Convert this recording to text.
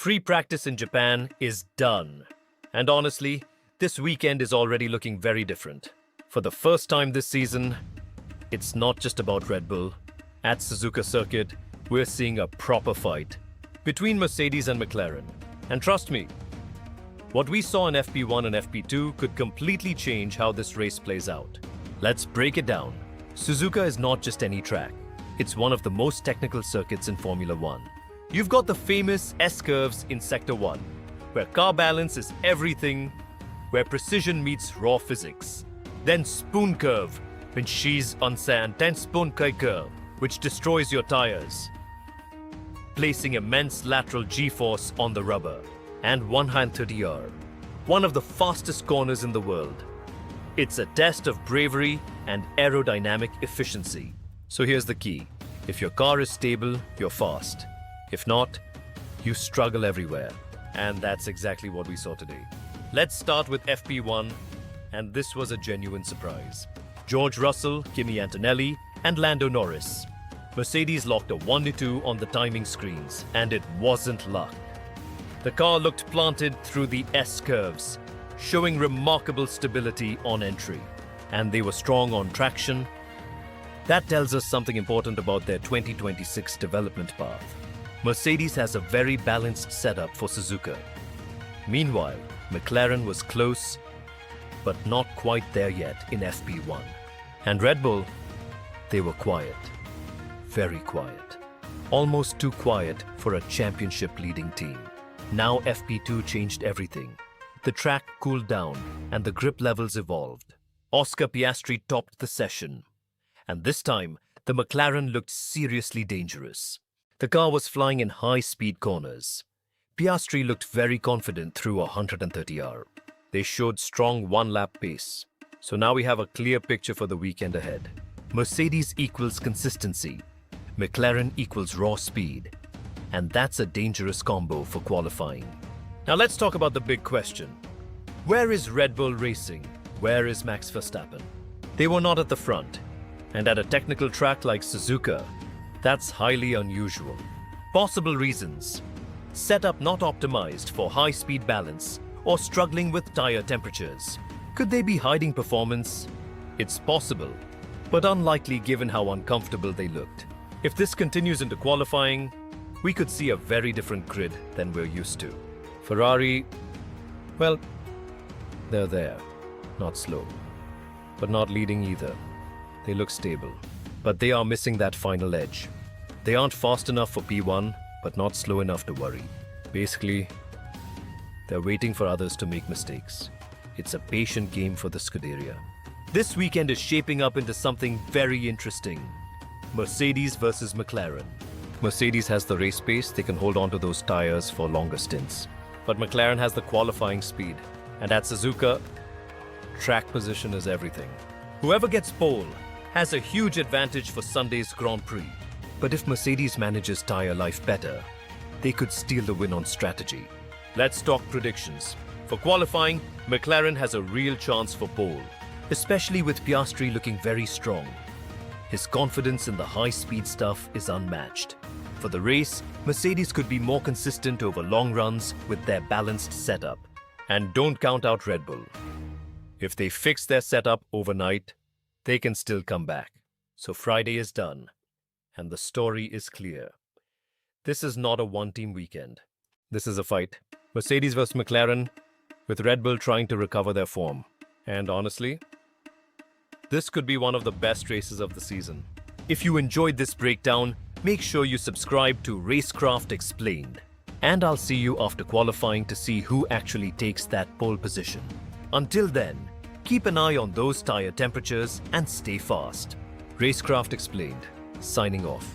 Free practice in Japan is done. And honestly, this weekend is already looking very different. For the first time this season, it's not just about Red Bull. At Suzuka circuit, we're seeing a proper fight between Mercedes and McLaren. And trust me, what we saw in FP1 and FP2 could completely change how this race plays out. Let's break it down. Suzuka is not just any track. It's one of the most technical circuits in Formula 1. You've got the famous S-curves in Sector 1, where car balance is everything, where precision meets raw physics. Then spoon curve, when she's on sand, then spoon curve, which destroys your tires, placing immense lateral G-force on the rubber. And 130R, one of the fastest corners in the world. It's a test of bravery and aerodynamic efficiency. So here's the key. If your car is stable, you're fast. If not, you struggle everywhere. And that's exactly what we saw today. Let's start with FP1, and this was a genuine surprise. George Russell, Kimi Antonelli, and Lando Norris. Mercedes locked a 1-2 on the timing screens, and it wasn't luck. The car looked planted through the S-curves, showing remarkable stability on entry, and they were strong on traction. That tells us something important about their 2026 development path. Mercedes has a very balanced setup for Suzuka. Meanwhile, McLaren was close, but not quite there yet in FP1. And Red Bull, they were quiet. Very quiet. Almost too quiet for a championship-leading team. Now FP2 changed everything. The track cooled down and the grip levels evolved. Oscar Piastri topped the session. And this time, the McLaren looked seriously dangerous. The car was flying in high-speed corners. Piastri looked very confident through 130R. They showed strong one-lap pace. So now we have a clear picture for the weekend ahead. Mercedes equals consistency. McLaren equals raw speed. And that's a dangerous combo for qualifying. Now let's talk about the big question. Where is Red Bull racing? Where is Max Verstappen? They were not at the front. And at a technical track like Suzuka, that's highly unusual. Possible reasons: setup not optimized for high-speed balance or struggling with tire temperatures. Could they be hiding performance? It's possible, but unlikely given how uncomfortable they looked. If this continues into qualifying, we could see a very different grid than we're used to. Ferrari, well, they're there. Not slow, but not leading either. They look stable, but they are missing that final edge. They aren't fast enough for P1, but not slow enough to worry. Basically, they're waiting for others to make mistakes. It's a patient game for the Scuderia. This weekend is shaping up into something very interesting. Mercedes versus McLaren. Mercedes has the race pace, they can hold on to those tires for longer stints. But McLaren has the qualifying speed. And at Suzuka, track position is everything. Whoever gets pole has a huge advantage for Sunday's Grand Prix. But if Mercedes manages tire life better, they could steal the win on strategy. Let's talk predictions. For qualifying, McLaren has a real chance for pole, especially with Piastri looking very strong. His confidence in the high-speed stuff is unmatched. For the race, Mercedes could be more consistent over long runs with their balanced setup. And don't count out Red Bull. If they fix their setup overnight, they can still come back. So Friday is done, and the story is clear. This is not a one-team weekend. This is a fight. Mercedes vs McLaren, with Red Bull trying to recover their form. And honestly, this could be one of the best races of the season. If you enjoyed this breakdown, make sure you subscribe to Racecraft Explained. And I'll see you after qualifying to see who actually takes that pole position. Until then, keep an eye on those tire temperatures and stay fast. Racecraft Explained, signing off.